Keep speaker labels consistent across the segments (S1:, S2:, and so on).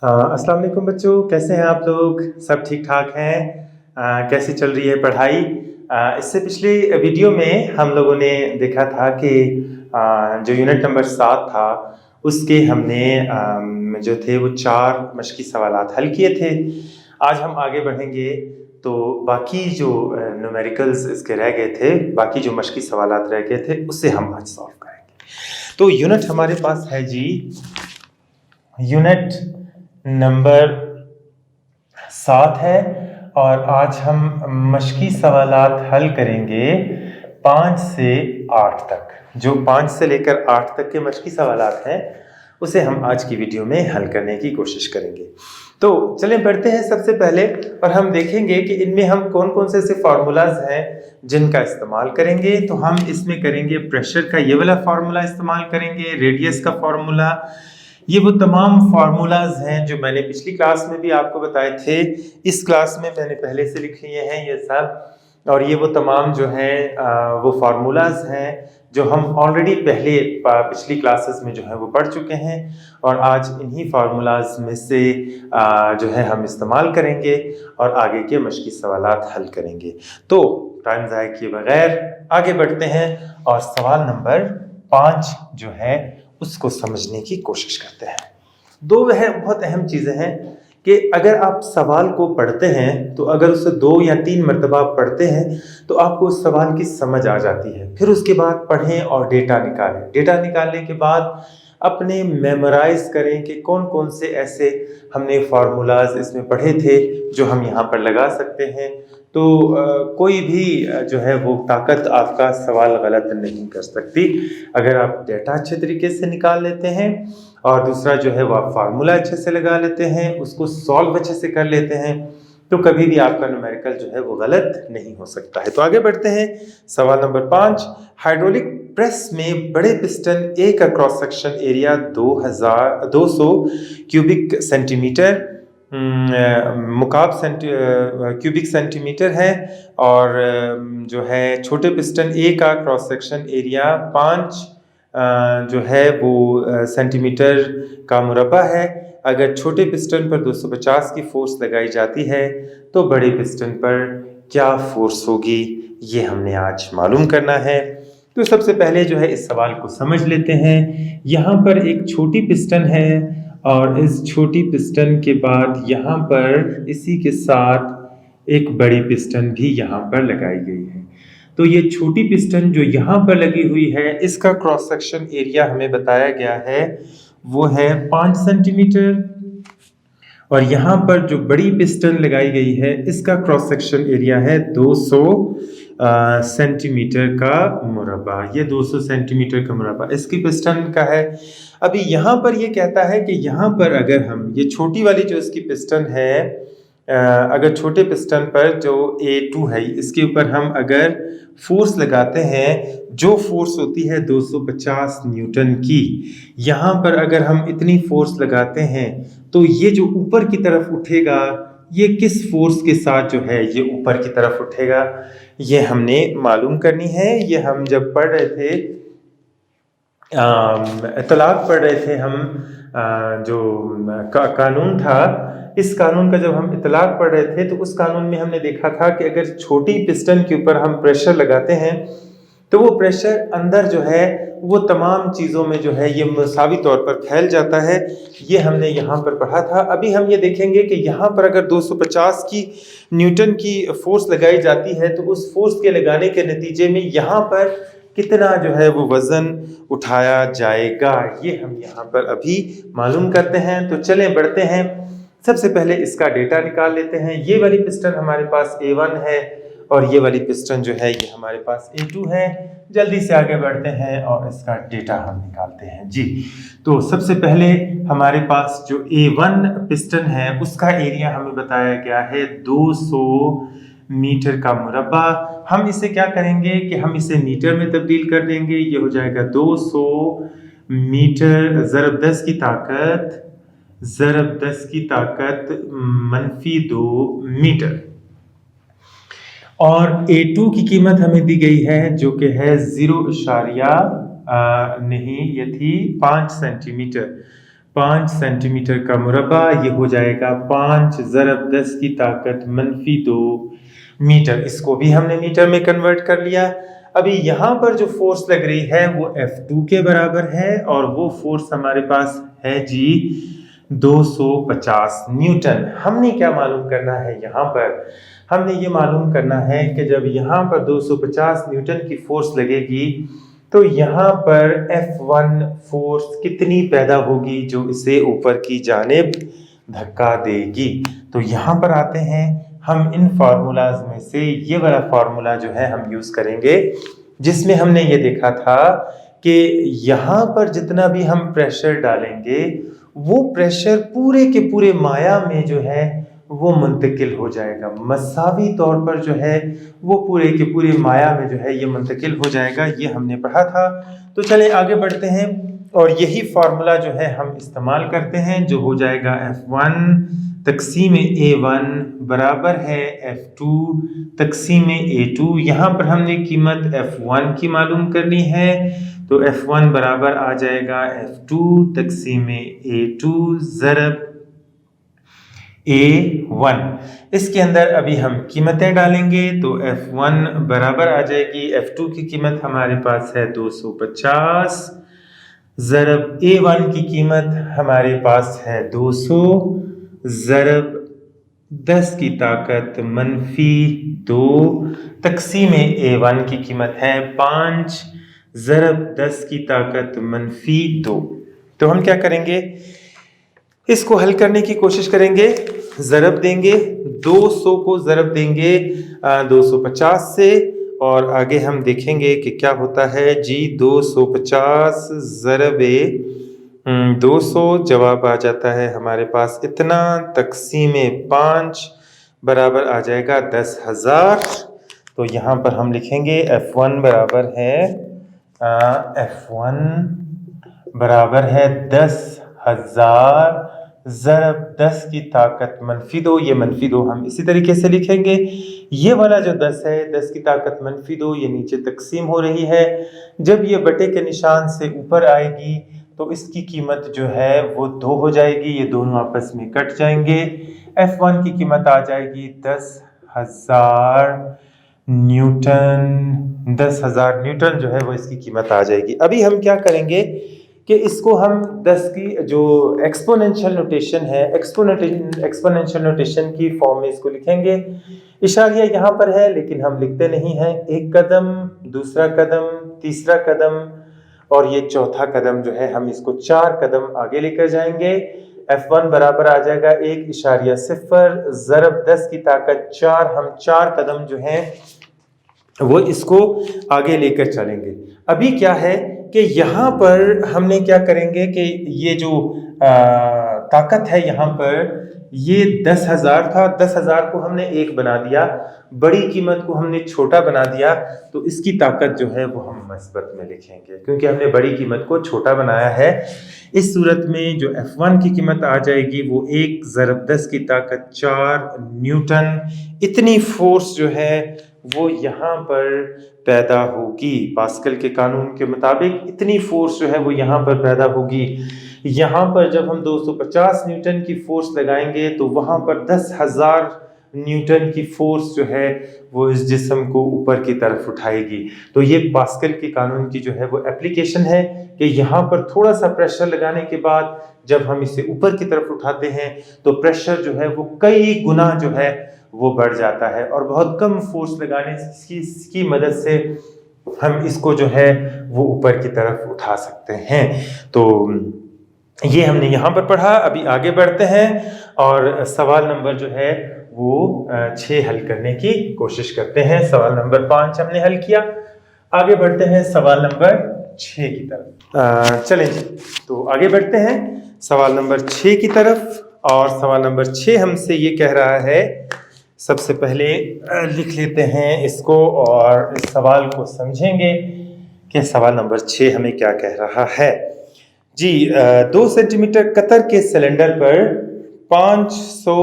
S1: अस्सलाम वालेकुम बच्चों, कैसे हैं आप लोग? सब ठीक ठाक हैं? कैसी चल रही है पढ़ाई? इससे पिछले वीडियो में हम लोगों ने देखा था कि जो यूनिट नंबर 7 था उसके हमने जो थे वो 4 मश्की सवालात हल किए थे। आज हम आगे बढ़ेंगे तो बाकी जो न्यूमेरिकल्स इसके रह गए थे, बाकी जो मश्की सवालात रह गए थे उसे हम आज सॉल्व करेंगे। तो यूनिट हमारे पास है जी, यूनिट नंबर 7 है और आज हम मश्की सवालात हल करेंगे 5 से 8 तक। जो 5 से लेकर 8 तक के मश्की सवालात हैं उसे हम आज की वीडियो में हल करने की कोशिश करेंगे। तो चलें बढ़ते हैं सबसे पहले और हम देखेंगे कि इनमें हम कौन कौन से ऐसे फार्मूलाज हैं जिनका इस्तेमाल करेंगे। तो हम इसमें करेंगे प्रेशर का ये वाला फार्मूला इस्तेमाल करेंगे, रेडियस का फार्मूला। ये वो तमाम फार्मूलाज हैं जो मैंने पिछली क्लास में भी आपको बताए थे, इस क्लास में मैंने पहले से लिख लिए हैं ये सब। और ये वो तमाम जो हैं वो फार्मूलाज हैं जो हम ऑलरेडी पहले पिछली क्लासेस में जो है वो पढ़ चुके हैं और आज इन्हीं फार्मूलाज में से जो है हम इस्तेमाल करेंगे और आगे के मश्की सवालात हल करेंगे। तो टाइम ज़ाया किए बगैर आगे बढ़ते हैं और सवाल नंबर 5 जो है उसको समझने की कोशिश करते हैं। दो वह बहुत अहम चीज़ें हैं कि अगर आप सवाल को पढ़ते हैं तो अगर उसे 2 या 3 मरतबा पढ़ते हैं तो आपको उस सवाल की समझ आ जाती है। फिर उसके बाद पढ़ें और डेटा निकालें। डेटा निकालने के बाद अपने मेमोराइज करें कि कौन कौन से ऐसे हमने फार्मूलाज इसमें पढ़े थे जो हम यहाँ पर लगा सकते हैं। तो कोई भी जो है वो ताकत आपका सवाल गलत नहीं कर सकती अगर आप डेटा अच्छे तरीके से निकाल लेते हैं और दूसरा जो है वो आप फार्मूला अच्छे से लगा लेते हैं, उसको सॉल्व अच्छे से कर लेते हैं, तो कभी भी आपका न्यूमेरिकल जो है वो गलत नहीं हो सकता है। तो आगे बढ़ते हैं। सवाल नंबर 5, हाइड्रोलिक प्रेस में बड़े पिस्टन ए का cross section area 200 cubic centimetre cubic centimetre है और जो है छोटे पिस्टन ए का क्रॉस सेक्शन एरिया 5 जो है वो सेंटीमीटर का मुरब्बा है। अगर छोटे पिस्टन पर 250 की फोर्स लगाई जाती है तो बड़े पिस्टन पर क्या फोर्स होगी, ये हमने आज मालूम करना है। तो सबसे पहले जो है इस सवाल को समझ लेते हैं। यहाँ पर एक छोटी पिस्टन है और इस छोटी पिस्टन के बाद यहाँ पर इसी के साथ एक बड़ी पिस्टन भी यहाँ पर लगाई गई है। तो ये छोटी पिस्टन जो यहाँ पर लगी हुई है इसका क्रॉस सेक्शन एरिया हमें बताया गया है वो है 5 सेंटीमीटर और यहाँ पर जो बड़ी पिस्टन लगाई गई है इसका क्रॉस सेक्शन एरिया है 200 सेंटीमीटर का मुरब्बा। ये 200 सेंटीमीटर का मुरब्बा इसकी पिस्टन का है। अभी यहाँ पर ये कहता है कि यहाँ पर अगर हम ये छोटी वाली जो इसकी पिस्टन है अगर छोटे पिस्टन पर जो A2 है इसके ऊपर हम अगर फोर्स लगाते हैं जो फोर्स होती है 250 न्यूटन की, यहाँ पर अगर हम इतनी फोर्स लगाते हैं तो ये जो ऊपर की तरफ उठेगा ये किस फोर्स के साथ जो है ये ऊपर की तरफ उठेगा, ये हमने मालूम करनी है। ये हम जब पढ़ रहे थे इतलाक पढ़ रहे थे हम जो कानून था, इस कानून का जब हम इतलाक पढ़ रहे थे तो उस कानून में हमने देखा था कि अगर छोटी पिस्टन के ऊपर हम प्रेशर लगाते हैं तो वो प्रेशर अंदर जो है वो तमाम चीज़ों में जो है ये मुसावी तौर पर फैल जाता है। ये हमने यहाँ पर पढ़ा था। अभी हम ये देखेंगे कि यहाँ पर अगर 250 की न्यूटन की फोर्स लगाई जाती है तो उस फोर्स के लगाने के नतीजे में यहाँ पर कितना जो है वो वज़न उठाया जाएगा, ये हम यहाँ पर अभी मालूम करते हैं। तो चलें बढ़ते हैं। सबसे पहले इसका डेटा निकाल लेते हैं। ये वाली पिस्टन हमारे पास A1 है और ये वाली पिस्टन जो है ये हमारे पास A2 है। जल्दी से आगे बढ़ते हैं और इसका डेटा हम निकालते हैं जी। तो सबसे पहले हमारे पास जो A1 पिस्टन है उसका एरिया हमें बताया गया है 200 मीटर का मुरब्बा। हम इसे क्या करेंगे कि हम इसे मीटर में तब्दील कर देंगे। ये हो जाएगा 200 मीटर ज़रब 10 की ताकत -2 मीटर और A2 की कीमत हमें दी गई है जो कि है 0 इशारिया नहीं, ये थी 5 सेंटीमीटर। 5 सेंटीमीटर का मुरब्बा, ये हो जाएगा 5 ज़रब 10 की ताकत -2 मीटर। इसको भी हमने मीटर में कन्वर्ट कर लिया। अभी यहाँ पर जो फोर्स लग रही है वो F2 के बराबर है और वो फोर्स हमारे पास है जी 250 न्यूटन। हमने क्या मालूम करना है यहाँ पर? हमने ये मालूम करना है कि जब यहाँ पर 250 न्यूटन की फोर्स लगेगी तो यहाँ पर F1 फोर्स कितनी पैदा होगी जो इसे ऊपर की जानिब धक्का देगी। तो यहाँ पर आते हैं, हम इन फार्मूलाज में से ये वाला फार्मूला जो है हम यूज करेंगे, जिसमें हमने ये देखा था कि यहाँ पर जितना भी हम प्रेशर डालेंगे वो प्रेशर पूरे के पूरे माया में जो है वो मुंतकिल हो जाएगा, मसावी तौर पर जो है वो पूरे के पूरे माया में जो है ये मुंतकिल हो जाएगा। ये हमने पढ़ा था। तो चले आगे बढ़ते हैं और यही फार्मूला जो है हम इस्तेमाल करते हैं, जो हो जाएगा F1 तक़सीम A1 बराबर है F2 तक़सीम A2। यहाँ पर हमने कीमत F1 की मालूम करनी है, तो F1 बराबर आ जाएगा F2 तक़सीम A2 ज़रब A1। इसके अंदर अभी हम कीमतें डालेंगे तो F1 बराबर आ जाएगी, F2 की कीमत हमारे पास है 250 ज़रब A1 की कीमत हमारे पास है 200 ज़रब 10 की ताकत -2 तक़सीम A1 की कीमत है 5 ज़रब 10 की ताकत -2। तो हम क्या करेंगे, इसको हल करने की कोशिश करेंगे। ज़रब देंगे, 200 को ज़रब देंगे 250 से और आगे हम देखेंगे कि क्या होता है जी। 250 ज़रब 200 जवाब आ जाता है हमारे पास इतना, तक़सीम 5 बराबर आ जाएगा 10,000। तो यहाँ पर हम लिखेंगे F1 बराबर है F1 बराबर है 10,000 ज़रब 10 की ताकत -2। ये -2 हम इसी तरीके से लिखेंगे। ये वाला जो 10 है, 10 की ताकत -2, ये नीचे तकसीम हो रही है। जब ये बटे के निशान से ऊपर आएगी तो इसकी कीमत जो है वो 2 हो जाएगी, ये दोनों आपस में कट जाएंगे। F1 की कीमत आ जाएगी 10,000 न्यूटन। 10,000 न्यूटन जो है वो इसकी कीमत आ जाएगी। अभी हम क्या करेंगे कि इसको हम 10 की जो एक्सपोनेंशियल नोटेशन है, एक्सपोनेंशियल नोटेशन की फॉर्म में इसको लिखेंगे। इशारिया यहाँ पर है लेकिन हम लिखते नहीं हैं। एक कदम, दूसरा कदम, तीसरा कदम और ये चौथा कदम जो है हम इसको 4 कदम आगे लेकर जाएंगे। F1 बराबर आ जाएगा 1.0 ज़रब 10 की ताकत 4। हम 4 कदम जो हैं वो इसको आगे लेकर चलेंगे। अभी क्या है कि यहाँ पर हमने क्या करेंगे कि ये जो ताकत है यहाँ पर, ये 10,000 था, 10,000 को हमने 1 बना दिया, बड़ी कीमत को हमने छोटा बना दिया, तो इसकी ताकत जो है वो हम मस्बत में लिखेंगे क्योंकि हमने बड़ी कीमत को छोटा बनाया है। इस सूरत में जो F1 की कीमत आ जाएगी वो 1 ज़रब 10 की ताकत 4 न्यूटन। इतनी फोर्स जो है वो यहाँ पर पैदा होगी। पास्कल के कानून के मुताबिक इतनी फोर्स जो है वो यहाँ पर पैदा होगी। यहाँ पर जब हम 250 न्यूटन की फोर्स लगाएंगे तो वहाँ पर 10,000 न्यूटन की फोर्स जो है वो इस जिस्म को ऊपर की तरफ उठाएगी। तो ये पास्कल के कानून की जो है वो एप्लीकेशन है कि यहाँ पर थोड़ा सा प्रेशर लगाने के बाद जब हम इसे ऊपर की तरफ उठाते हैं तो प्रेशर जो है वो कई गुना जो है वो बढ़ जाता है और बहुत कम फोर्स लगाने की मदद से हम इसको जो है वो ऊपर की तरफ उठा सकते हैं। तो ये हमने यहाँ पर पढ़ा। अभी आगे बढ़ते हैं और सवाल नंबर जो है वो 6 हल करने की कोशिश करते हैं। सवाल नंबर 5 हमने हल किया, आगे बढ़ते हैं सवाल नंबर 6 की तरफ। चलें जी, तो आगे बढ़ते हैं सवाल नंबर 6 की तरफ। और सवाल नंबर 6 हमसे ये कह रहा है, सबसे पहले लिख लेते हैं इसको और इस सवाल को समझेंगे कि सवाल नंबर 6 हमें क्या कह रहा है जी। 2 सेंटीमीटर कतर के सिलेंडर पर 500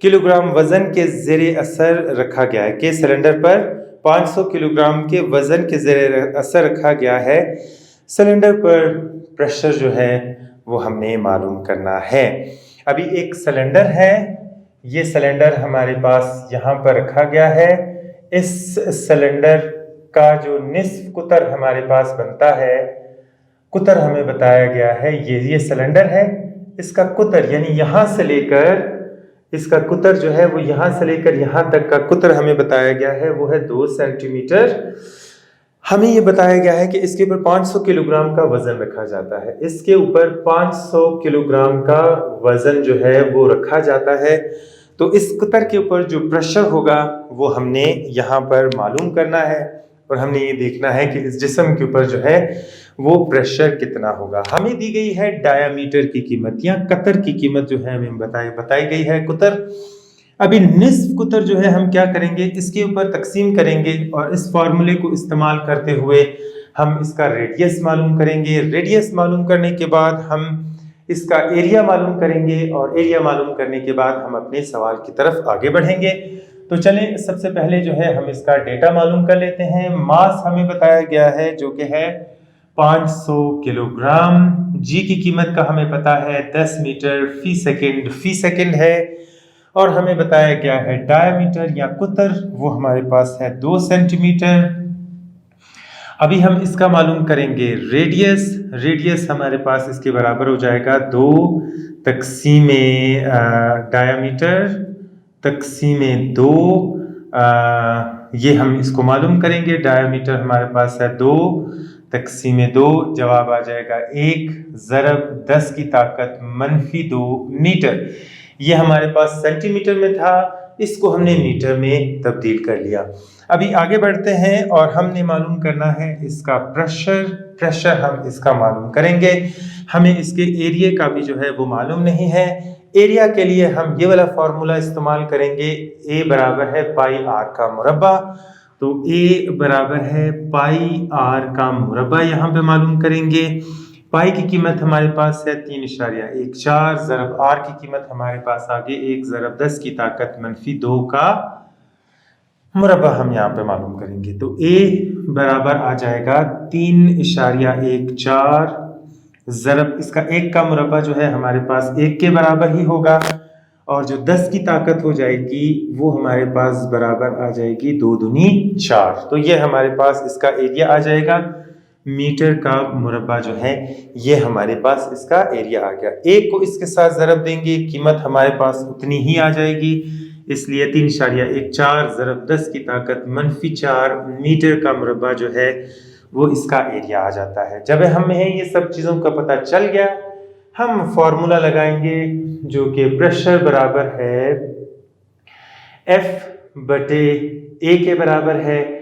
S1: किलोग्राम वजन के ज़ेरे असर रखा गया है। के सिलेंडर पर 500 किलोग्राम के वजन के ज़ेरे असर रखा गया है। सिलेंडर पर प्रेशर जो है वो हमने मालूम करना है। अभी एक सिलेंडर है, ये सिलेंडर हमारे पास यहाँ पर रखा गया है। इस सिलेंडर का जो निस्फ कुतर हमारे पास बनता है, कुतर हमें बताया गया है, ये सिलेंडर है, इसका कुतर यानी यहाँ से लेकर इसका कुतर जो है वो यहाँ से लेकर यहाँ तक का कुतर हमें बताया गया है, वो है 2 सेंटीमीटर। हमें ये बताया गया है कि इसके ऊपर 500 किलोग्राम का वजन रखा जाता है। इसके ऊपर 500 किलोग्राम का वजन जो है वो रखा जाता है। तो इस कुतर के ऊपर जो प्रेशर होगा वो हमने यहाँ पर मालूम करना है और हमने ये देखना है कि इस जिस्म के ऊपर जो है वो प्रेशर कितना होगा। हमें दी गई है डायामीटर की कीमत या कतर की कीमत जो है हमें बताई गई है कुतर। अभी निस्फ कुतर जो है हम क्या करेंगे, इसके ऊपर तकसीम करेंगे और इस फॉर्मूले को इस्तेमाल करते हुए हम इसका रेडियस मालूम करेंगे। रेडियस मालूम करने के बाद हम इसका एरिया मालूम करेंगे और एरिया मालूम करने के बाद हम अपने सवाल की तरफ आगे बढ़ेंगे। तो चलें, सबसे पहले जो है हम इसका डेटा मालूम कर लेते हैं। मास हमें बताया गया है जो कि है 500 किलोग्राम। जी की कीमत का हमें पता है 10 मीटर फी सेकंड है और हमें बताया गया है डायमीटर या कुतर, वो हमारे पास है 2 सेंटीमीटर। अभी हम इसका मालूम करेंगे रेडियस। रेडियस हमारे पास इसके बराबर हो जाएगा 2 तक़सीमे डायमीटर तक़सीमे 2। ये हम इसको मालूम करेंगे। डायमीटर हमारे पास है 2 तक़सीमे 2, जवाब आ जाएगा 1 ज़रब 10 की ताकत -2 मीटर। ये हमारे पास सेंटीमीटर में था, इसको हमने मीटर में तब्दील कर लिया। अभी आगे बढ़ते हैं और हमने मालूम करना है इसका प्रेशर हम इसका मालूम करेंगे। हमें इसके एरिया का भी जो है वो मालूम नहीं है। एरिया के लिए हम ये वाला फॉर्मूला इस्तेमाल करेंगे, A बराबर है पाई आर का मुरब्बा। तो A बराबर है पाई आर का मुरब्बा यहाँ पे मालूम करेंगे। पाई की कीमत हमारे पास है 3.14 ज़रब आर की कीमत हमारे पास आगे 1 ज़रब 10 की ताकत -2 का मुरब्बा हम यहाँ पे मालूम करेंगे। तो A बराबर आ जाएगा 3.14 ज़रब इसका 1 का मुरब्बा जो है हमारे पास 1 के बराबर ही होगा और जो 10 की ताकत हो जाएगी वो हमारे पास बराबर आ जाएगी 2 दूनी 4। तो ये हमारे पास इसका एरिया आ जाएगा। मीटर का मुरब्बा जो है ये हमारे पास इसका एरिया आ गया। 1 को इसके साथ ज़रब देंगे, कीमत हमारे पास उतनी ही आ जाएगी, इसलिए 3.14 ज़रब 10 की ताकत -4 मीटर का मुरब्बा जो है वो इसका एरिया आ जाता है। जब हमें ये सब चीज़ों का पता चल गया, हम फॉर्मूला लगाएंगे जो कि प्रेशर बराबर है F/A के बराबर है।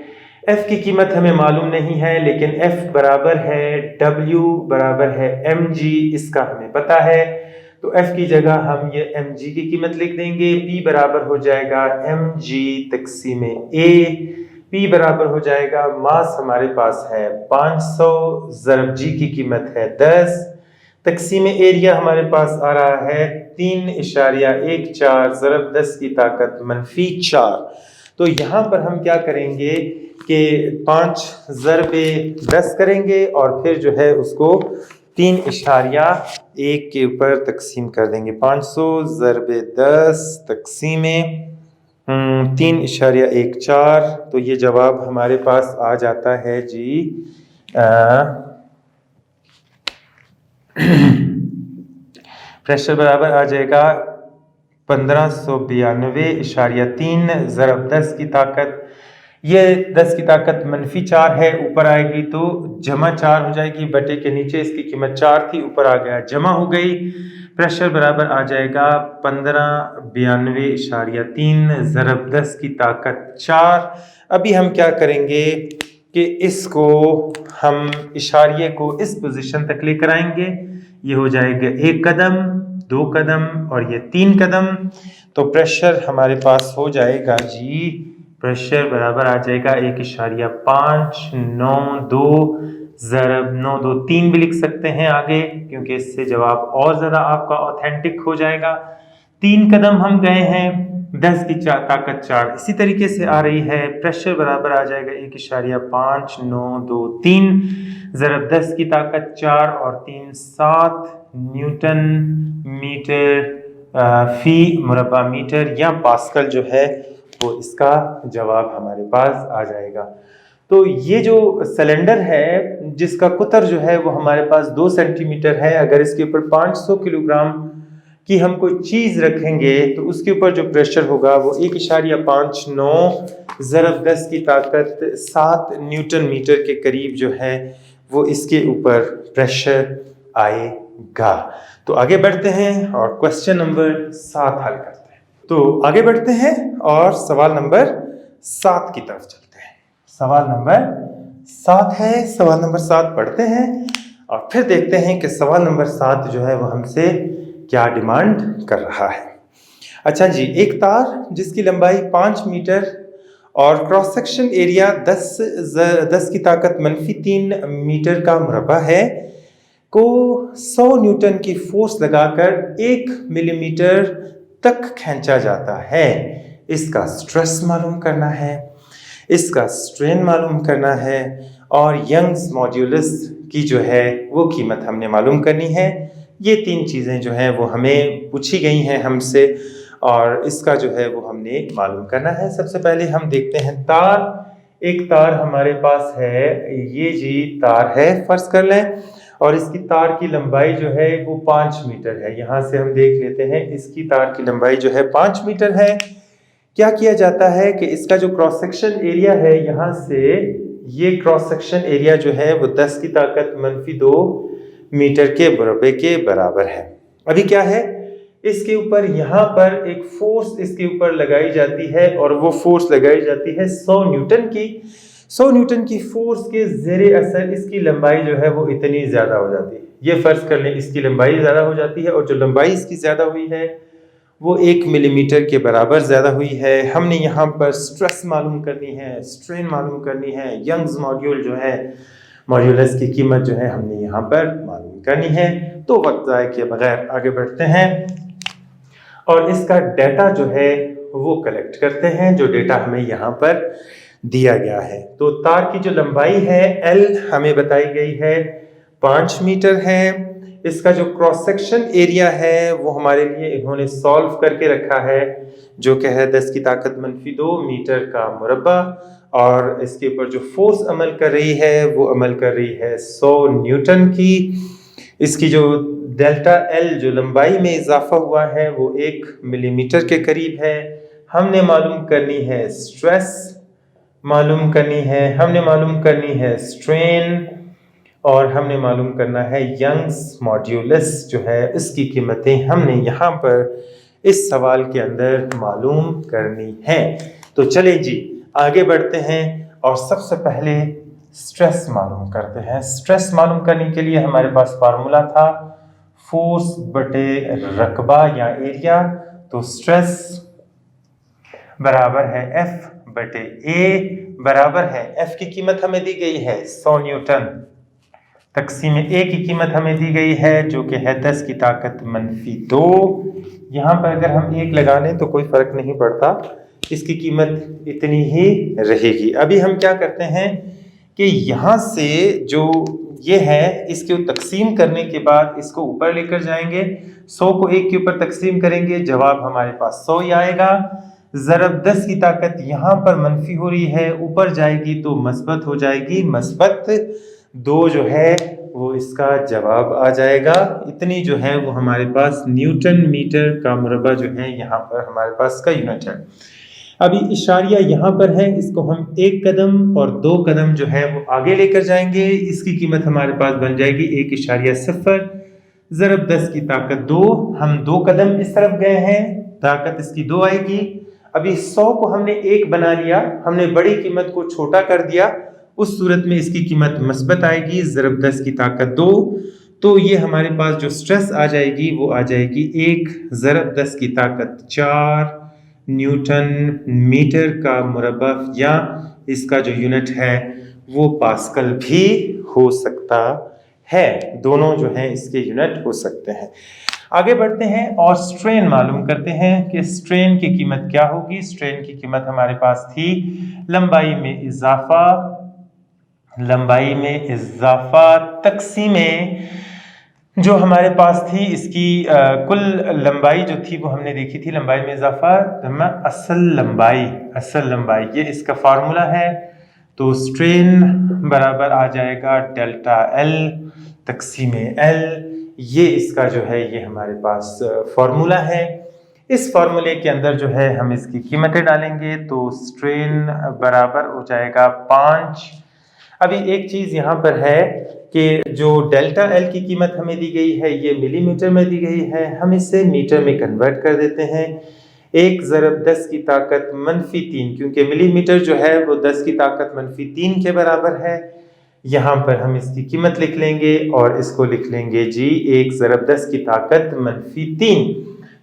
S1: F की कीमत हमें मालूम नहीं है, लेकिन F बराबर है W बराबर है mg, इसका हमें पता है। तो F की जगह हम ये mg की कीमत लिख देंगे। P बराबर हो जाएगा mg तक़सीमे A। P बराबर हो जाएगा, मास हमारे पास है 500 ज़रब g की कीमत है 10 तक़सीमे एरिया हमारे पास आ रहा है 3.14 ज़रब 10 की ताकत -4। तो यहाँ पर हम क्या करेंगे कि 5 ज़रब 10 करेंगे और फिर जो है उसको 3.1 के ऊपर तकसीम कर देंगे। 500 ज़रब 10 तक़सीमे 3.14। तो ये जवाब हमारे पास आ जाता है जी प्रेशर बराबर आ जाएगा 1592.3 ज़रब 10 की ताकत। ये 10 की ताकत -4 है, ऊपर आएगी तो +4 हो जाएगी, बटे के नीचे इसकी कीमत 4 थी, ऊपर आ गया जमा हो गई। प्रेशर बराबर आ जाएगा 1592.3 ज़रब 10 की ताकत 4। अभी हम क्या करेंगे कि इसको हम इशारिये को इस पोजीशन तक लेकर आएंगे। ये हो जाएगा 1 कदम, 2 कदम और ये 3 कदम। तो प्रेशर हमारे पास हो जाएगा जी, प्रेशर बराबर आ जाएगा 1.592 ज़रब 923 भी लिख सकते हैं आगे, क्योंकि इससे जवाब और ज़्यादा आपका ऑथेंटिक हो जाएगा। 3 कदम हम गए हैं, 10 की ताकत 4 इसी तरीके से आ रही है। प्रेशर बराबर आ जाएगा 1.5923 ज़रब 10 की ताकत 4 और 3 7 न्यूटन मीटर फी मुरबा मीटर या पास्कल जो है वो इसका जवाब हमारे पास आ जाएगा। तो ये जो सिलेंडर है जिसका कुतर जो है वो हमारे पास 2 सेंटीमीटर है, अगर इसके ऊपर 500 किलोग्राम की हम कोई चीज रखेंगे तो उसके ऊपर जो प्रेशर होगा वो 1.59 ज़रब 10 की ताकत 7 न्यूटन मीटर के करीब जो है वो इसके ऊपर प्रेशर आएगा। तो आगे बढ़ते हैं और क्वेश्चन नंबर 7 हल करते हैं। तो आगे बढ़ते हैं और सवाल नंबर 7 की तरफ चलते हैं। सवाल नंबर 7 है, सवाल नंबर 7 पढ़ते हैं और फिर देखते हैं कि सवाल नंबर 7 जो है वो हमसे क्या डिमांड कर रहा है। अच्छा जी, एक तार जिसकी लंबाई 5 मीटर और क्रॉस सेक्शन एरिया 10 की ताकत -3 मीटर का मुरबा है को 100 न्यूटन की फोर्स लगाकर 1 मिलीमीटर तक खींचा जाता है। इसका स्ट्रेस मालूम करना है, इसका स्ट्रेन मालूम करना है और यंग्स मॉड्यूलस की जो है वो कीमत हमने मालूम करनी है। ये 3 चीज़ें जो हैं वो हमें पूछी गई हैं हमसे और इसका जो है वो हमने मालूम करना है। सबसे पहले हम देखते हैं तार। एक तार हमारे पास है, ये जी तार है फर्ज कर लें, और इसकी तार की लंबाई जो है वो 5 मीटर है। यहाँ से हम देख लेते हैं इसकी तार की लंबाई जो है 5 मीटर है। क्या किया जाता है कि इसका जो क्रॉस सेक्शन एरिया है, यहाँ से ये क्रॉस सेक्शन एरिया जो है वो 10 की ताकत -2 मीटर के मुरब्बे के बराबर है। अभी क्या है, इसके ऊपर यहाँ पर एक फोर्स इसके ऊपर लगाई जाती है और वो फोर्स लगाई जाती है 100 न्यूटन की। 100 न्यूटन की फोर्स के ज़ेरे असर इसकी लंबाई जो है वो इतनी ज़्यादा हो जाती है। ये फर्ज कर लें इसकी लंबाई ज़्यादा हो जाती है और जो लंबाई इसकी ज़्यादा हुई है वो 1 मिलीमीटर के बराबर ज़्यादा हुई है। हमने यहाँ पर स्ट्रेस मालूम करनी है, स्ट्रेन मालूम करनी है, यंग्स मॉड्यूल जो है मॉड्यूलस की कीमत जो है हमने यहाँ पर मालूम करनी है। तो वक्त ज़ाया किए बगैर आगे बढ़ते हैं और इसका डेटा जो है वो कलेक्ट करते हैं, जो डेटा हमें यहाँ पर दिया गया है। तो तार की जो लंबाई है L हमें बताई गई है 5 मीटर है। इसका जो क्रॉस सेक्शन एरिया है वो हमारे लिए इन्होंने सॉल्व करके रखा है, जो कि है 10 की ताकत -2 मीटर का मुरब्बा, और इसके ऊपर जो फोर्स अमल कर रही है वो अमल कर रही है 100 न्यूटन की। इसकी जो डेल्टा L जो लंबाई में इजाफा हुआ है वो 1 मिलीमीटर के करीब है। हमने मालूम करनी है स्ट्रेस मालूम करनी है, हमने मालूम करनी है स्ट्रेन, और हमने मालूम करना है यंग्स मॉड्यूलस जो है इसकी कीमतें हमने यहाँ पर इस सवाल के अंदर मालूम करनी है। तो चले जी आगे बढ़ते हैं और सबसे पहले स्ट्रेस मालूम करते हैं। स्ट्रेस मालूम करने के लिए हमारे पास फार्मूला था फोर्स बटे रकबा या एरिया। तो स्ट्रेस बराबर है F बटे A बराबर है F की कीमत हमें दी गई है 100 न्यूटन, तकसीम A की कीमत हमें दी गई है जो कि है 10 की ताकत -2। यहाँ पर अगर हम 1 लगा लें तो कोई फर्क नहीं पड़ता, इसकी कीमत इतनी ही रहेगी। अभी हम क्या करते हैं कि यहाँ से जो ये है इसके तकसीम करने के बाद इसको ऊपर लेकर जाएंगे, 100 को 1 के ऊपर तकसीम करेंगे, जवाब हमारे पास 100 ही आएगा। ज़रब 10 की ताकत यहाँ पर मनफी हो रही है, ऊपर जाएगी तो मस्बत हो जाएगी, मस्बत 2 जो है वो इसका जवाब आ जाएगा। इतनी जो है वो हमारे पास न्यूटन मीटर का मुरब्बा जो है यहाँ पर हमारे पास का यूनिट है। अभी इशारिया यहाँ पर है, इसको हम 1 कदम और 2 कदम जो है वो आगे लेकर जाएंगे। इसकी कीमत हमारे पास बन जाएगी 1.0 ज़रब 10 की ताकत 2। हम 2 कदम इस तरफ गए हैं, ताकत इसकी 2 आएगी। अभी 100 को हमने 1 बना लिया, हमने बड़ी कीमत को छोटा कर दिया, उस सूरत में इसकी कीमत मस्बत आएगी ज़रब 10 की ताकत 2। तो ये हमारे पास जो स्ट्रेस आ जाएगी वो आ जाएगी 1 ज़रब 10 की ताकत 4 न्यूटन मीटर का मुरब्बा, या इसका जो यूनिट है वो पास्कल भी हो सकता है। दोनों जो है इसके यूनिट हो सकते हैं। आगे बढ़ते हैं और स्ट्रेन मालूम करते हैं कि स्ट्रेन की कीमत क्या होगी। स्ट्रेन की कीमत हमारे पास थी लंबाई में इजाफा तकसीमे जो हमारे पास थी इसकी कुल लंबाई जो थी वो हमने देखी थी, लंबाई में इजाफा, असल लंबाई ये इसका फार्मूला है। तो स्ट्रेन बराबर आ जाएगा डेल्टा एल तकसीम एल, ये इसका जो है ये हमारे पास फार्मूला है। इस फार्मूले के अंदर जो है हम इसकी कीमतें डालेंगे, तो स्ट्रेन बराबर हो जाएगा 5। अभी एक चीज यहाँ पर है कि जो डेल्टा एल की कीमत हमें दी गई है ये मिलीमीटर में दी गई है, हम इसे मीटर में कन्वर्ट कर देते हैं। 1 ज़रब 10 की ताकत -3, क्योंकि मिलीमीटर जो है वो 10 की ताकत -3 के बराबर है। यहाँ पर हम इसकी कीमत लिख लेंगे और इसको लिख लेंगे जी 1 ज़रब 10 की ताकत -3।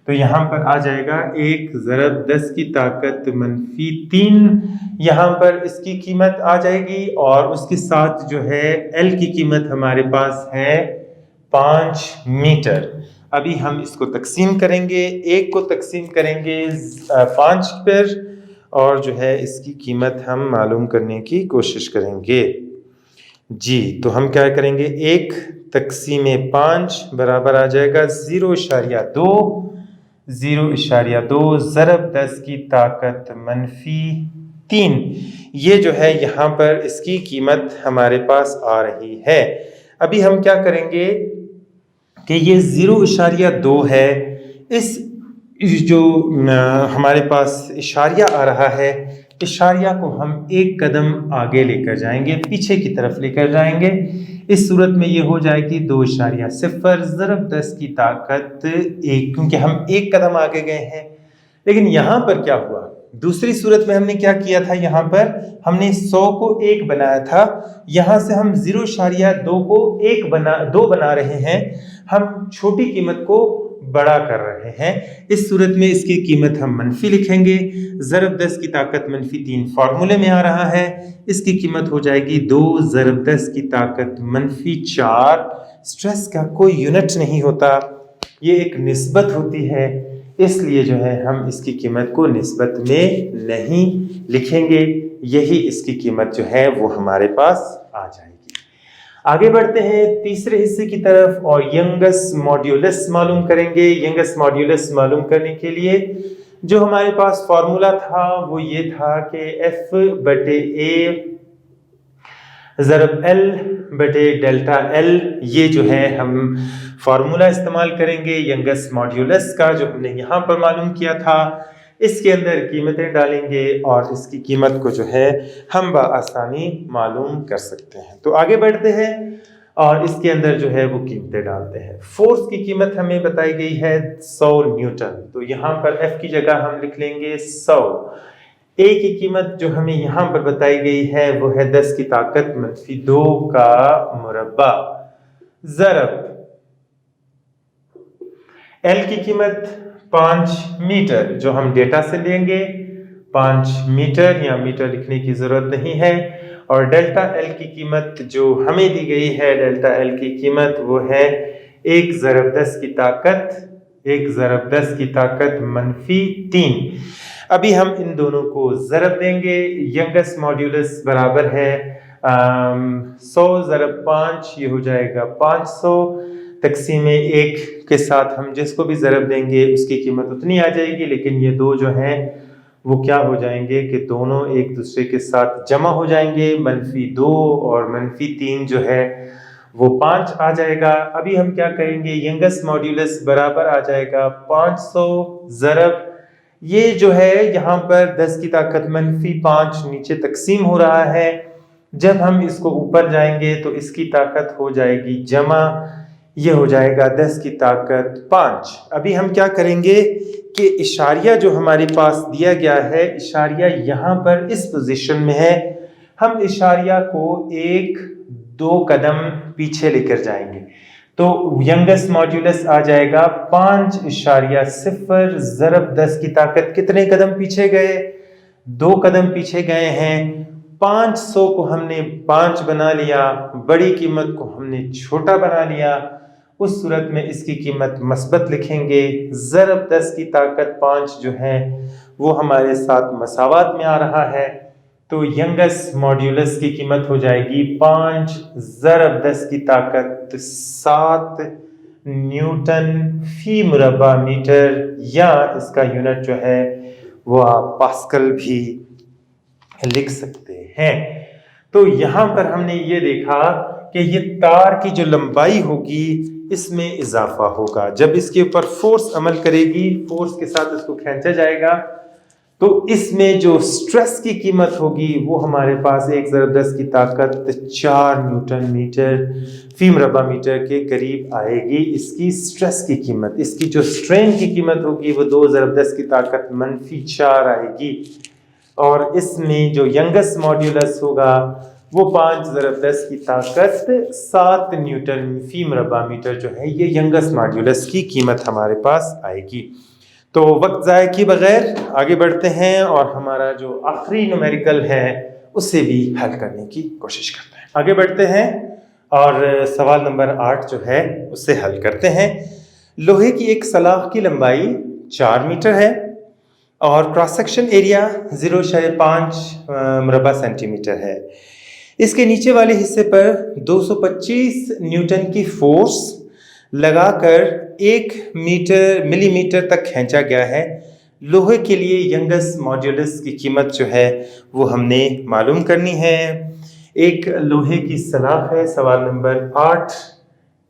S1: तो यहाँ पर आ जाएगा 1 ज़रब 10 की ताकत -3, यहाँ पर इसकी कीमत आ जाएगी और उसके साथ जो है एल की कीमत हमारे पास है 5 मीटर। अभी हम इसको तकसीम करेंगे, 1 को तकसीम करेंगे 5 पर और जो है इसकी कीमत हम मालूम करने की कोशिश करेंगे जी। तो हम क्या करेंगे, 1 तकसीम 5 बराबर आ जाएगा 0.2 ज़रब 10 की ताकत -3। ये जो है यहाँ पर इसकी कीमत हमारे पास आ रही है। अभी हम क्या करेंगे कि ये 0.2 है, इस जो हमारे पास इशारिया आ रहा है, इशारिया को हम एक कदम आगे लेकर जाएंगे, पीछे की तरफ लेकर जाएंगे। इस सूरत में ये हो जाएगी 2.0 ज़रब 10 की ताकत 1, क्योंकि हम एक कदम आगे गए हैं। लेकिन यहाँ पर क्या हुआ, दूसरी सूरत में हमने क्या किया था, यहाँ पर हमने 100 को 1 बनाया था, यहाँ से हम 0.2 को 2 बना रहे हैं, हम छोटी कीमत को बड़ा कर रहे हैं। इस सूरत में इसकी कीमत हम मनफी लिखेंगे, ज़रब 10 की ताकत -3 फार्मूले में आ रहा है, इसकी कीमत हो जाएगी 2 ज़रब 10 की ताकत -4। स्ट्रेस का कोई यूनिट नहीं होता, ये एक निस्बत होती है, इसलिए जो है हम इसकी कीमत को निस्बत में नहीं लिखेंगे, यही इसकी कीमत जो है वो हमारे पास आ जाएगी। आगे बढ़ते हैं तीसरे हिस्से की तरफ और यंगस मॉड्यूलस मालूम करेंगे। यंगस मॉड्यूलस मालूम करने के लिए जो हमारे पास फॉर्मूला था वो ये था कि F/A ज़रब L बटे डेल्टा L, ये जो है हम फार्मूला इस्तेमाल करेंगे यंगस मॉड्यूलस का, जो हमने यहाँ पर मालूम किया था। इसके अंदर कीमतें डालेंगे और इसकी कीमत को जो है हम बआसानी मालूम कर सकते हैं। तो आगे बढ़ते हैं और इसके अंदर जो है वो कीमतें डालते हैं। फोर्स की कीमत हमें बताई गई है 100 न्यूटन, तो यहाँ पर F की जगह हम लिख लेंगे 100। A की कीमत जो हमें यहाँ पर बताई गई है वो है 10 की ताकत -2 का मुरब्बा, ज़रब L की कीमत 5 मीटर, जो हम डेटा से लेंगे 5 मीटर, या मीटर लिखने की जरूरत नहीं है। और डेल्टा एल की कीमत जो हमें दी गई है, डेल्टा एल की कीमत वो है 1 ज़रब 10 की ताकत -3। अभी हम इन दोनों को ज़रब देंगे, यंगस मॉड्यूलस बराबर है 100 ज़रब 5, ये हो जाएगा 500 तकसीम 1 के साथ हम जिसको भी ज़रब देंगे उसकी कीमत उतनी आ जाएगी, लेकिन ये दो जो हैं वो क्या हो जाएंगे कि दोनों एक दूसरे के साथ जमा हो जाएंगे, -2 और -3 जो है वो 5 आ जाएगा। अभी हम क्या करेंगे, यंगस मॉड्यूलस बराबर आ जाएगा 500 ज़रब, ये जो है यहाँ पर 10 की ताकत -5 नीचे तकसीम हो रहा है, जब हम इसको ऊपर जाएंगे तो इसकी ताकत हो जाएगी जमा, ये हो जाएगा 10 की ताकत 5। अभी हम क्या करेंगे कि इशारिया जो हमारे पास दिया गया है, इशारिया यहाँ पर इस पोजीशन में है, हम इशारिया को 1-2 कदम पीछे लेकर जाएंगे, तो यंगस मॉड्यूलस आ जाएगा 5.0 ज़रब 10 की ताकत कितने कदम पीछे गए, 2 कदम पीछे गए हैं। 500 को हमने 5 बना लिया, बड़ी कीमत को हमने छोटा बना लिया, उस सूरत में इसकी कीमत मस्बत लिखेंगे, ज़रब 10 की ताकत 5 जो है वो हमारे साथ मसावात में आ रहा है, तो यंगस मॉड्यूलस की कीमत हो जाएगी 5 ज़रब 10 की ताकत 7 न्यूटन फी मुरबा मीटर, या इसका यूनिट जो है वो आप पास्कल भी लिख सकते हैं। तो यहाँ पर हमने ये देखा कि ये तार की जो लंबाई होगी इसमें इजाफा होगा। जब इसके ऊपर फोर्स अमल करेगी, फोर्स के साथ इसको खींचा जाएगा, तो इसमें जो स्ट्रेस की कीमत होगी वो हमारे पास 1 ज़रब 10 की ताकत 4 न्यूटन मीटर फी मुरबा मीटर के करीब आएगी। इसकी स्ट्रेस की कीमत, इसकी जो स्ट्रेन की कीमत होगी वो 2 ज़रब 10 की ताकत -4 आएगी। और इसमें जो यंगस्ट मॉड्यूलस होगा वो 5 ज़रब 10 की ताकत 7 न्यूटन फी मुरबा मीटर जो है, ये यंगस्ट मॉड्यूलस की कीमत हमारे पास आएगी। तो वक्त ज़ाय किए बगैर आगे बढ़ते हैं और हमारा जो आखिरी न्यूमेरिकल है उसे भी हल करने की कोशिश करते हैं। आगे बढ़ते हैं और सवाल नंबर 8 जो है उसे हल करते हैं। लोहे की एक सलाख की लंबाई 4 मीटर है और क्रॉस सेक्शन एरिया 0.5 मुरबा सेंटीमीटर है। इसके नीचे वाले हिस्से पर 225 न्यूटन की फोर्स लगाकर 1 मिलीमीटर तक खींचा गया है। लोहे के लिए यंगस्ट मॉड्यूलस की कीमत जो है वो हमने मालूम करनी है। एक लोहे की सलाख है, सवाल नंबर 8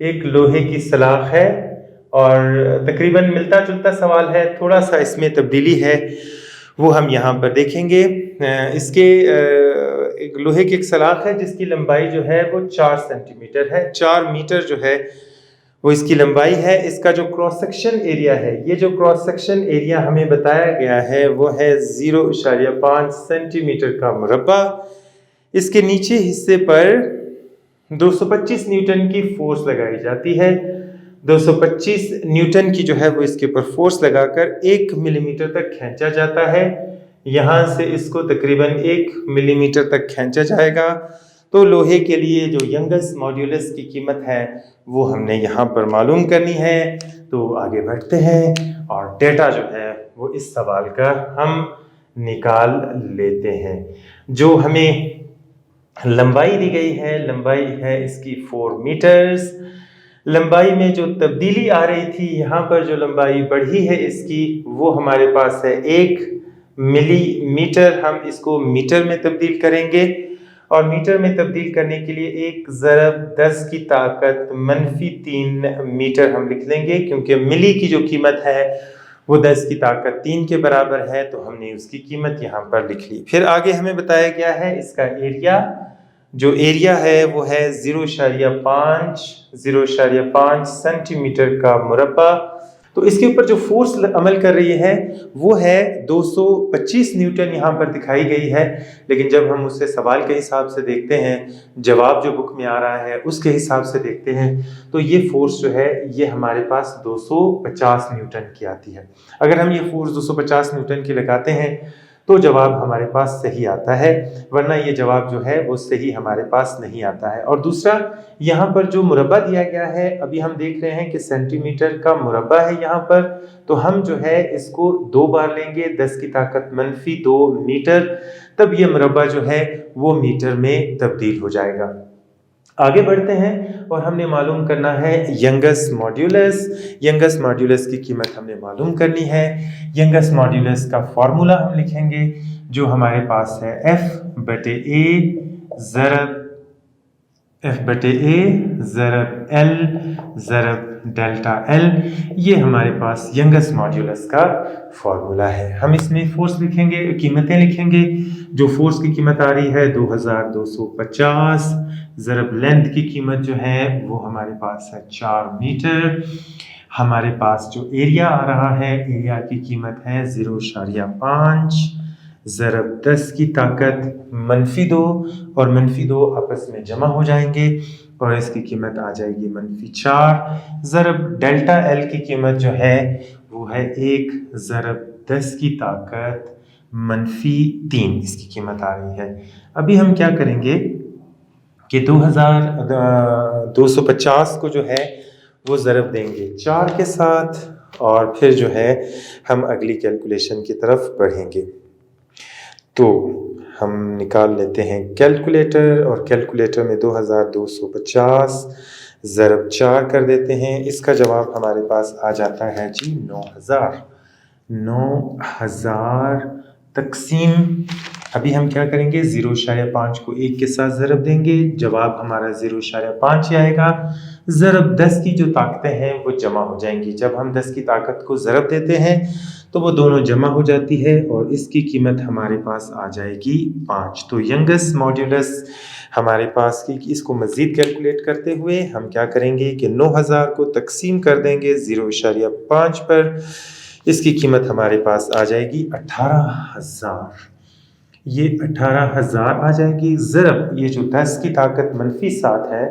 S1: एक लोहे की सलाख है और तकरीबन मिलता जुलता सवाल है, थोड़ा सा इसमें तब्दीली है, वो हम यहाँ पर देखेंगे। इसके एक लोहे की एक सलाख है जिसकी लंबाई जो है वो 4 सेंटीमीटर है, 4 मीटर जो है वो इसकी लंबाई है। इसका जो क्रॉस सेक्शन एरिया है, ये जो क्रॉस सेक्शन एरिया हमें बताया गया है वो है 0.5 सेंटीमीटर का मुरब्बा। इसके नीचे हिस्से पर 225 न्यूटन की फोर्स लगाई जाती है। 225 न्यूटन की जो है वो इसके ऊपर फोर्स लगाकर 1 मिलीमीटर तक खींचा जाता है। यहाँ से इसको तकरीबन 1 मिलीमीटर तक खींचा जाएगा। तो लोहे के लिए जो यंगस्ट मॉड्यूलस की कीमत है वो हमने यहाँ पर मालूम करनी है। तो आगे बढ़ते हैं और डेटा जो है वो इस सवाल का हम निकाल लेते हैं। जो हमें लंबाई दी गई है, लंबाई है इसकी 4 मीटर्स। लंबाई में जो तब्दीली आ रही थी, यहाँ पर जो लंबाई बढ़ी है इसकी वो हमारे पास है 1 मिलीमीटर। हम इसको मीटर में तब्दील करेंगे और मीटर में तब्दील करने के लिए 1 ज़रब 10 की ताकत -3 मीटर हम लिख लेंगे, क्योंकि मिली की जो कीमत है वो 10 की ताकत 3 के बराबर है, तो हमने उसकी कीमत यहाँ पर लिख ली। फिर आगे हमें बताया गया है इसका एरिया, जो एरिया है वो है 0.5 सेंटीमीटर का मुरब्बा। तो इसके ऊपर जो फोर्स अमल कर रही है वो है 225 न्यूटन यहाँ पर दिखाई गई है, लेकिन जब हम उससे सवाल के हिसाब से देखते हैं, जवाब जो बुक में आ रहा है उसके हिसाब से देखते हैं, तो ये फोर्स जो है ये हमारे पास 250 न्यूटन की आती है। अगर हम ये फोर्स 250 न्यूटन की लगाते हैं तो जवाब हमारे पास सही आता है, वरना ये जवाब जो है वो सही हमारे पास नहीं आता है। और दूसरा, यहाँ पर जो मुरब्बा दिया गया है, अभी हम देख रहे हैं कि सेंटीमीटर का मुरब्बा है यहाँ पर, तो हम जो है इसको 2 बार लेंगे, 10 की ताकत -2 मीटर, तब ये मुरब्बा जो है वो मीटर में तब्दील हो जाएगा। आगे बढ़ते हैं और हमने मालूम करना है यंगस्ट मॉड्यूलस। यंगस्ट मॉड्यूलस की कीमत हमने मालूम करनी है। यंगस्ट मॉड्यूलस का फॉर्मूला हम लिखेंगे जो हमारे पास है F/A ज़रब L ज़रब डेल्टा L। ये हमारे पास यंगस्ट मॉड्यूलस का फॉर्मूला है। हम इसमें फोर्स लिखेंगे, कीमतें लिखेंगे। जो फोर्स की कीमत आ रही है 2250 ज़रब लेंथ की कीमत जो है वो हमारे पास है 4 मीटर। हमारे पास जो एरिया आ रहा है, एरिया की कीमत है 0.5 ज़रब 10 की ताकत -2 और -2 आपस में जमा हो जाएंगे और इसकी कीमत आ जाएगी -4 ज़रब डेल्टा L की कीमत जो है वो है 1 ज़रब 10 की ताकत -3 इसकी कीमत आ रही है। अभी हम क्या करेंगे कि 2250 को जो है वो ज़रब देंगे 4 के साथ और फिर जो है हम अगली कैलकुलेशन की तरफ बढ़ेंगे। तो हम निकाल लेते हैं कैलकुलेटर और कैलकुलेटर में 2250 ज़रब 4 कर देते हैं। इसका जवाब हमारे पास आ जाता है जी 9000। 9000 तक़सीम, अभी हम क्या करेंगे, 0.5 को 1 के साथ ज़रब देंगे, जवाब हमारा 0.5 ही आएगा। ज़रब 10 की जो ताकतें हैं वो जमा हो जाएंगी। जब हम 10 की ताकत को ज़रब देते हैं तो वो दोनों जमा हो जाती है और इसकी कीमत हमारे पास आ जाएगी 5। तो यंगेस्ट मॉड्यूलस हमारे पास की इसको मज़ीद कैलकुलेट करते हुए हम क्या करेंगे कि 9000 को तक़सीम कर देंगे 0.5 पर। इसकी कीमत हमारे पास आ जाएगी 18,000। ये 18,000 आ जाएगी। ज़रब ये जो 10 की ताकत -7 है,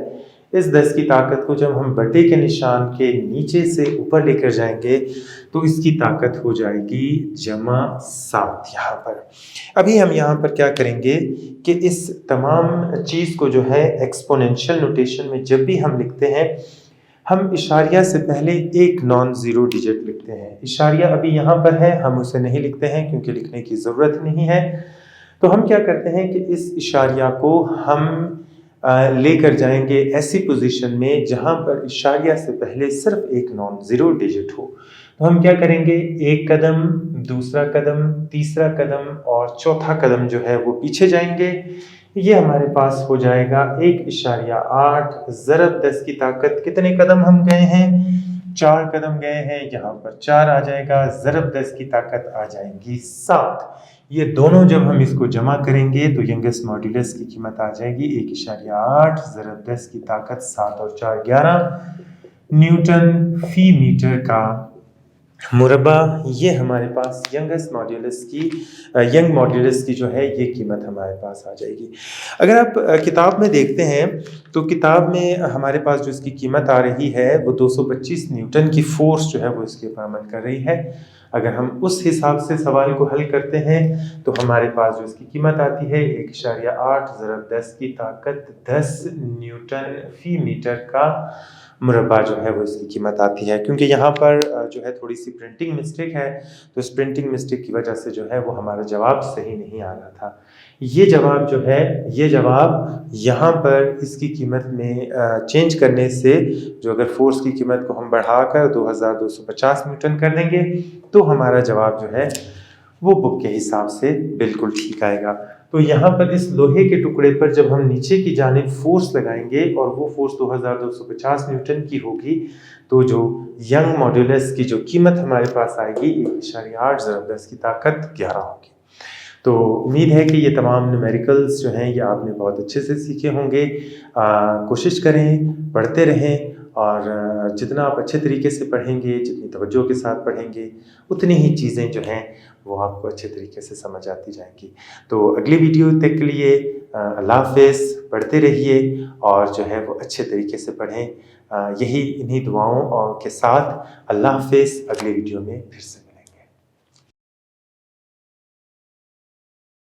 S1: इस 10 की ताकत को जब हम बटे के निशान के नीचे से ऊपर लेकर जाएंगे तो इसकी ताकत हो जाएगी +7 यहाँ पर। अभी हम यहाँ पर क्या करेंगे कि इस तमाम चीज़ को जो है एक्सपोनेंशियल नोटेशन में जब भी हम लिखते हैं, हम इशारिया से पहले एक नॉन ज़ीरो डिजिट लिखते हैं। इशारिया अभी यहाँ पर है, हम उसे नहीं लिखते हैं क्योंकि लिखने की ज़रूरत नहीं है। तो हम क्या करते हैं कि इस इशारिया को हम लेकर जाएंगे ऐसी पोजीशन में जहाँ पर इशारिया से पहले सिर्फ एक नॉन ज़ीरो डिजिट हो। तो हम क्या करेंगे, एक कदम, दूसरा कदम, तीसरा कदम और चौथा कदम जो है वो पीछे जाएंगे। ये हमारे पास हो जाएगा 1.8 ज़रब 10 की ताकत। कितने कदम हम गए हैं, 4 कदम गए हैं, यहाँ पर 4 आ जाएगा, ज़रब 10 की ताकत आ जाएंगी 7। ये दोनों जब हम इसको जमा करेंगे तो यंगेस्ट मॉड्यूलस की कीमत आ जाएगी 1.8 ज़रब 10 की ताकत 7 और 4 11 न्यूटन फी मीटर का मुरब्बा। ये हमारे पास यंगेस्ट मॉड्यूलस की यंग मॉड्यूलस की जो है ये कीमत हमारे पास आ जाएगी। अगर आप किताब में देखते हैं तो किताब में हमारे पास जो इसकी कीमत आ रही है वो 225 न्यूटन की फोर्स जो है वो इसके ऊपर अमल कर रही है। अगर हम उस हिसाब से सवाल को हल करते हैं तो हमारे पास जो इसकी कीमत आती है 1.8 ज़रब 10 की ताकत 10 न्यूटन फी मीटर का मुरब्बा जो है वो इसकी कीमत आती है। क्योंकि यहाँ पर जो है थोड़ी सी प्रिंटिंग मिस्टेक है, तो इस प्रिंटिंग मिस्टेक की वजह से जो है वो हमारा जवाब सही नहीं आ रहा था। ये जवाब जो है, ये जवाब यहाँ पर इसकी कीमत में चेंज करने से, जो अगर फोर्स की कीमत को हम बढ़ाकर 2250 न्यूटन कर देंगे तो हमारा जवाब जो है वो बुक के हिसाब से बिल्कुल ठीक आएगा। तो यहाँ पर इस लोहे के टुकड़े पर जब हम नीचे की जानिब फोर्स लगाएंगे और वो फोर्स 2250 न्यूटन की होगी, तो जो यंग मॉड्यूलस की जो कीमत हमारे पास आएगी 1.8 ज़रब 10 की ताकत 11 होगी। तो उम्मीद है कि ये तमाम न्यूमेरिकल्स जो हैं ये आपने बहुत अच्छे से सीखे होंगे। कोशिश करें, पढ़ते रहें और जितना आप अच्छे तरीके से पढ़ेंगे, जितनी तवज्जो के साथ पढ़ेंगे, उतनी ही चीज़ें जो हैं वो आपको अच्छे तरीके से समझ आती जाएंगी। तो अगली वीडियो तक के लिए अल्लाह हाफ़िज़। पढ़ते रहिए और जो है वो अच्छे तरीके से पढ़ें। यही इन्हीं दुआओं और के साथ अल्लाह हाफ़िज़। अगली वीडियो में फिर से